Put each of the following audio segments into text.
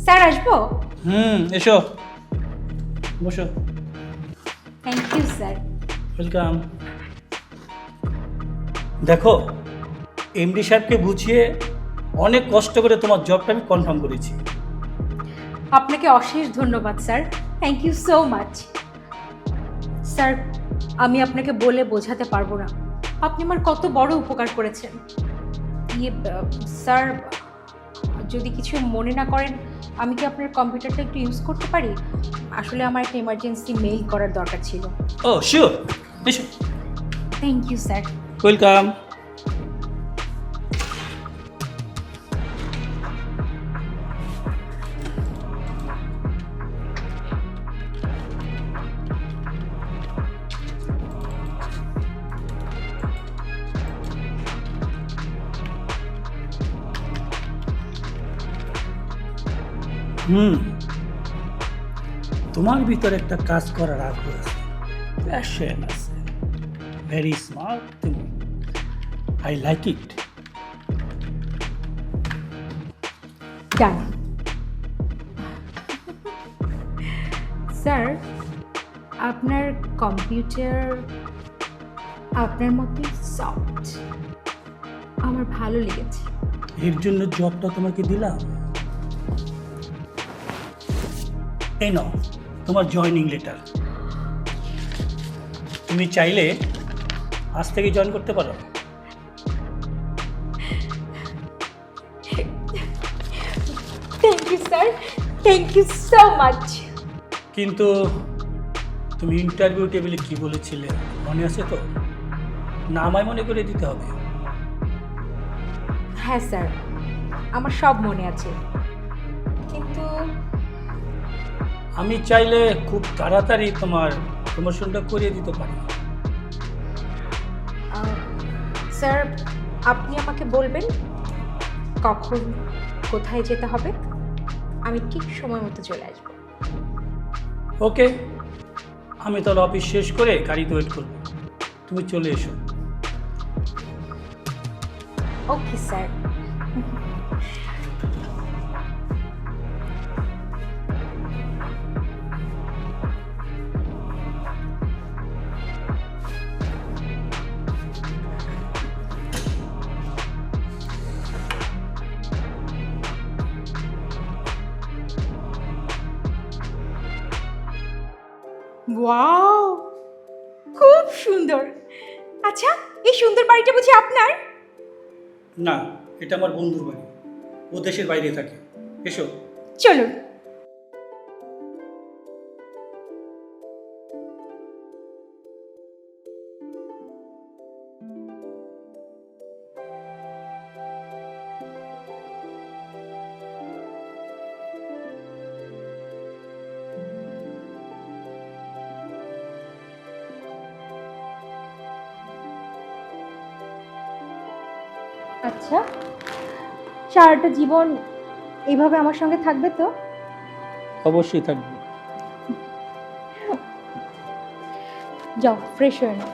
Sir আসবো? এসো, বসো। Thank you sir. ওয়েলকাম। দেখো, এমডি সাহেবকে বুঝিয়ে অনেক কষ্ট করে তোমার জবটা আমি কনফার্ম করেছি। আপনাকে অশেষ ধন্যবাদ sir, thank you so much. Sir, আমি আপনাকে বলে বোঝাতে পারবো না আপনি আমার কত বড় উপকার করেছেন। স্যার, যদি কিছু মনে না করেন, আমি কি আপনার কম্পিউটারটা একটু ইউজ করতে পারি? আসলে আমার একটা ইমার্জেন্সি মেইল করার দরকার ছিল। ও শিওর, এসো। Thank you sir. ওয়েলকাম। তোমার ভিতরে একটা কাজ করার আগ্রহ আছে, প্যাশন আছে, ভেরি স্মার্ট তুমি। I like it. Done. Sir, আপনার কম্পিউটার আপনার মতোই সফট, আমার ভালো লেগেছে। এর জন্য জবটা তোমাকে দিলাম। এই নাও তোমার জয়েনিং লেটার। তুমি চাইলে আজ থেকে জয়েন করতে পারো। Thank you sir, thank you so much. কিন্তু তুমি ইন্টারভিউ টেবিলে কি বলেছিলে মনে আছে তো? না, আমায় মনে করে দিতে হবে। হ্যাঁ স্যার, আমার সব মনে আছে, কিন্তু আমি চাইলে খুব তাড়াতাড়ি তোমার প্রমোশনটা করিয়ে দিতে পারি। স্যার, আপনি আমাকে বলবেন কখন কোথায় যেতে হবে, আমি ঠিক সময় মতো চলে আসব। ওকে, আমি তাহলে অফিস শেষ করে গাড়িতে ওয়েট করবো, তুমি চলে এসো। Okay sir. ওয়াও, খুব সুন্দর। আচ্ছা, এই সুন্দর বাড়িটা বুঝি আপনার? না, এটা আমার বন্ধুর বাড়ি, ও দেশের বাইরে থাকে। এসো। চলুন। আচ্ছা, সারাটা জীবন এইভাবে আমার সঙ্গে থাকবে তো? অবশ্যই থাকবে। যাও, ফ্রেশ হয়ে নাও।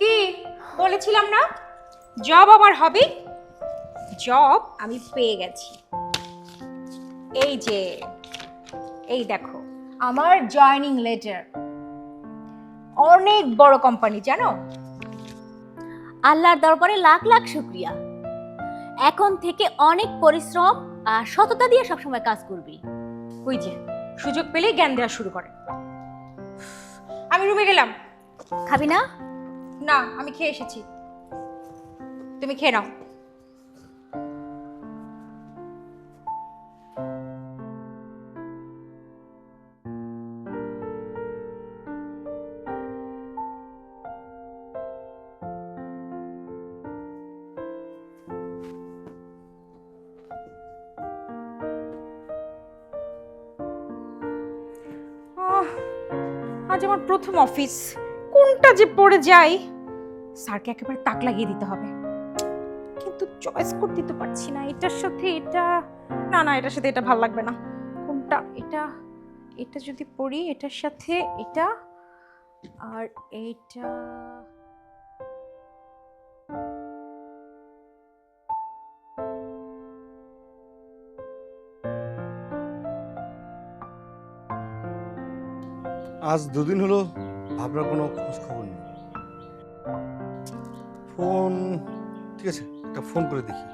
কি বলেছিলাম না, জব আমার হবি। জব আমি পেয়ে গেছি। এই যে, এই দেখো আমার জয়েনিং লেটার। অনেক বড় কোম্পানি, জানো? আল্লাহর দরবারে লাখ লাখ শুকরিয়া। এখন থেকে অনেক পরিশ্রম আর সততা দিয়ে সবসময় কাজ করবি। ওই যে, সুযোগ পেলেই জ্ঞান দেওয়া শুরু করে। আমি রুমে গেলাম। খাবি না? না, আমি খেয়ে এসেছি, তুমি খেয়ে নাও। আজ আমার প্রথম অফিস, কোনটা যে পড়ে যাই। স্যারকে একেবারে তাক লাগিয়ে দিতে হবে, কিন্তু চয়েস করতে তো পারছি না। এটার সাথে এটা, না না, এটার সাথে এটা ভালো লাগবে না। কোনটা? এটা, এটা যদি পড়ি এটার সাথে এটা, আর এইটা। আজ দুদিন হলো ভাবনার কোনো খোঁজ খবর নেই। ফোন, ঠিক আছে, একটা ফোন করে দেখি।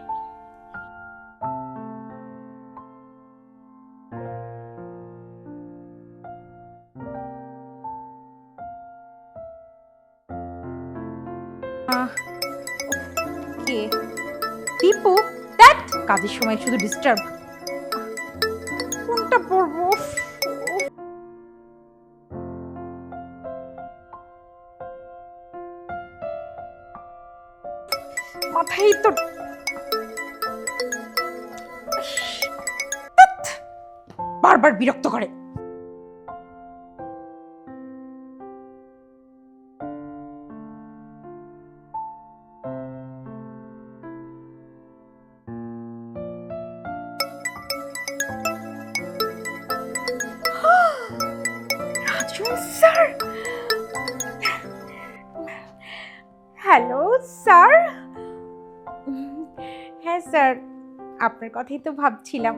কে? দীপু? দ্যাট কাজের সময় শুধু ডিস্টার্ব। কোনটা পড়বো? মাথায় তো ধ্যাৎ, বারবার বিরক্ত করে। Raju sir, hello sir. হ্যাঁ স্যার, আপনার কথাই তো ভাবছিলাম।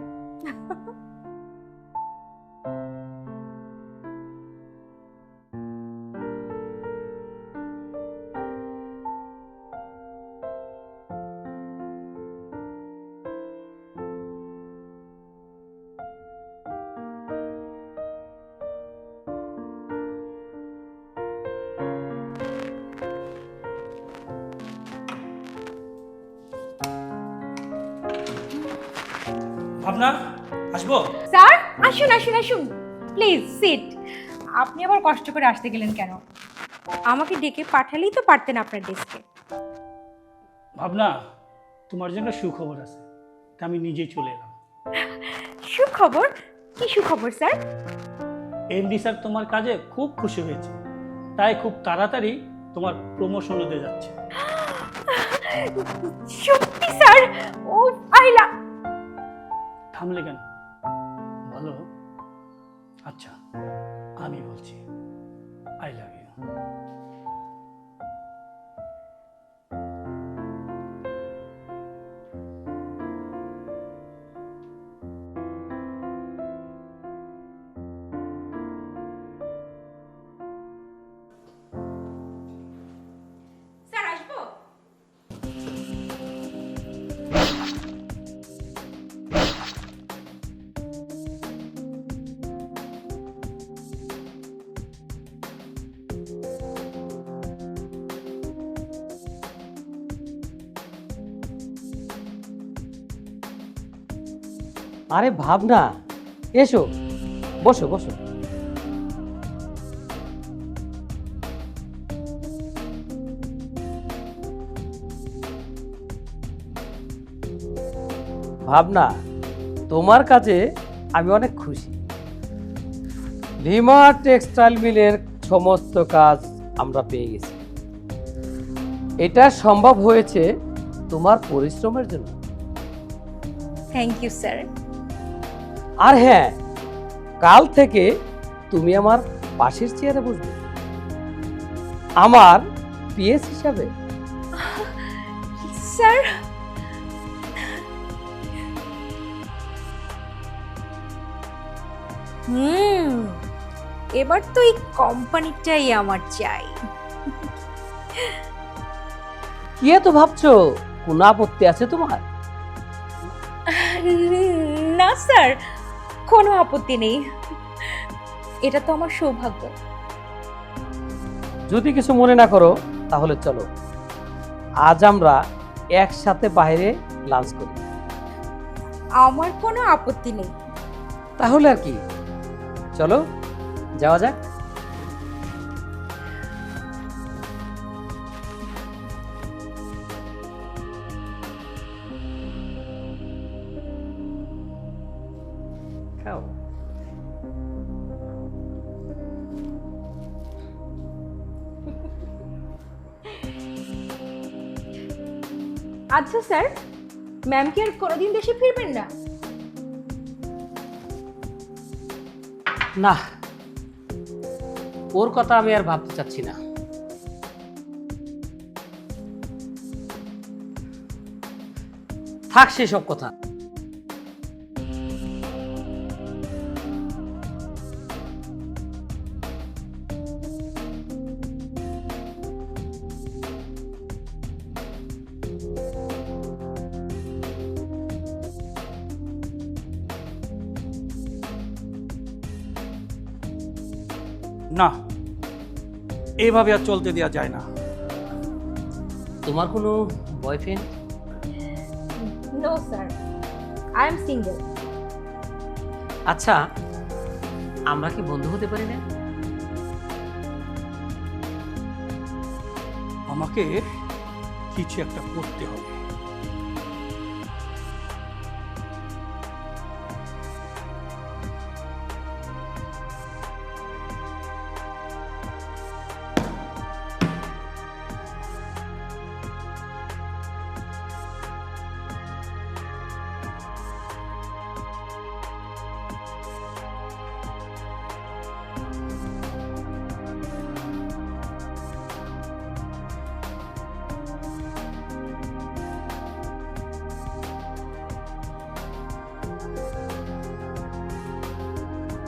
ভাবনা, আসবো? স্যার আসুন আসুন আসুন, প্লিজ সিট। আপনি আবার কষ্ট করে আসতে গেলেন কেন? আমাকে ডেকে পাঠালেই তো পারতেন আপনার ডেস্কে। ভাবনা, তোমার জন্য সুখবর আছে, তা আমি নিজেই চলে এলাম। সুখবর? কি সুখবর স্যার? এমডি স্যার তোমার কাজে খুব খুশি হয়েছে, তাই খুব তাড়াতাড়ি তোমার প্রমোশন হতে যাচ্ছে। সত্যি স্যার? ও আইলা। থামলে কেন, বলো। আচ্ছা, আমি বলছি, আই লাভ ইউ। স্যার আসবো? আরে ভাবনা, এসো, বসো বসো। ভাবনা, তোমার কাজে আমি অনেক খুশি। লিমা টেক্সটাইল মিলের সমস্ত কাজ আমরা পেয়ে গেছি। এটা সম্ভব হয়েছে তোমার পরিশ্রমের জন্য। Thank you sir. আর হ্যাঁ, কাল থেকে তুমি আমার পাশের চেয়ারে বসবে, আমার পিএস হিসাবে। স্যার, এবার তো এই কোম্পানিটাই আমার চাই। কি এত ভাবছো? কোনো আপত্তি আছে তোমার? না স্যার, কোনো আপত্তি নেই। এটা তো আমার সৌভাগ্য। যদি কিছু মনে না করো তাহলে চলো, আজ আমরা একসাথে বাইরে লাঞ্চ করি। আমার কোনো আপত্তি নেই। তাহলে আর কি, চলো যাওয়া যাক। খাও। আচ্ছা স্যার, ম্যাম কি আর কোনোদিন দেশে ফিরবেন না? না, ওর কথা আমি আর ভাবতে চাচ্ছি না। থাক সেসব কথা। না, এইভাবে আর চলতে দেওয়া যায় না। তোমার কোনো boyfriend? No sir, I am single. আচ্ছা, আমরা কি বন্ধু হতে পারি না? আমাকে কিছু একটা করতে হবে।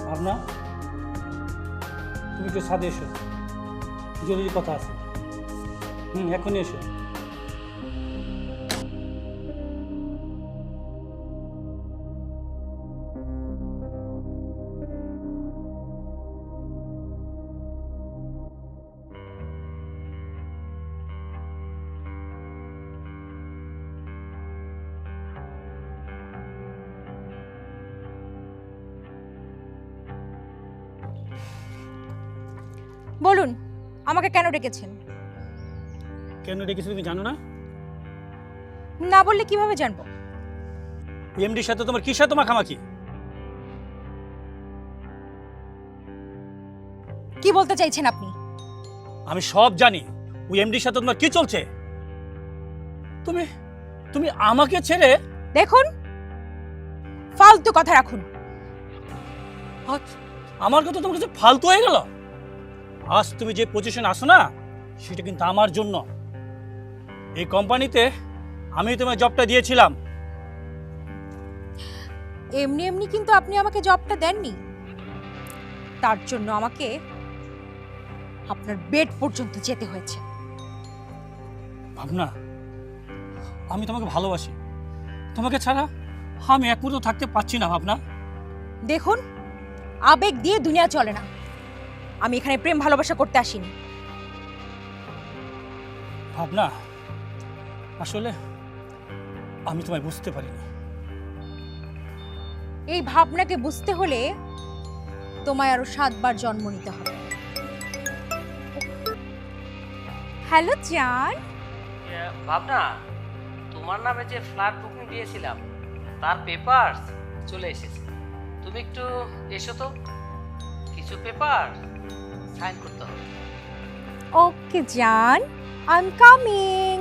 ভাবনা, তুমি একটু ছাদে এসো, জরুরি কথা আছে। এখনই এসো। বলুন, আমাকে কেন ডেকেছেন? কেন ডেকেছি তুমি জানো না? না বললে কিভাবে জানবো? এমডির সাথে তোমার কিসের মাখামাখি? কি বলতে চাইছেন আপনি? আমি সব জানি। ওই এমডির সাথে তোমার কি চলছে। তুমি তুমি আমাকে ছেড়ে। দেখুন, ফালতু কথা রাখুন। আজ আমার কথা তোমার কাছে ফালতু হয়ে গেল? আজ তুমি যে পজিশন আসো না, সেটা কিন্তু আমার জন্য। এই কোম্পানিতে আমি তোমায় জবটা দিয়েছিলাম। এমনি এমনি কিন্তু আপনি আমাকে জবটা দেননি। তার জন্য আমাকে আপনার বেড পর্যন্ত যেতে হয়েছে। ভাবনা, আমি তোমাকে ভালোবাসি। তোমাকে ছাড়া আমি এক মুহূর্ত থাকতে পারছি না ভাবনা। দেখুন, আবেগ দিয়ে দুনিয়া চলে না। আমি এখানে প্রেম ভালোবাসা করতে আসিনি। ভাবনা, আসলে আমি তোমায় বুঝতে পারিনি। এই ভাবনাকে বুঝতে হলে তোমায় আরো 7 বার জন্ম নিতে হবে। হ্যালো জান। ভাবনা, তোমার নামে যে ফ্ল্যাট বুকিং দিয়েছিলাম তার পেপারস চলে এসেছে। তুমি একটু এসো তো, কিছু পেপার সাইন করতে হবে। ওকে জান, আই এম কামিং।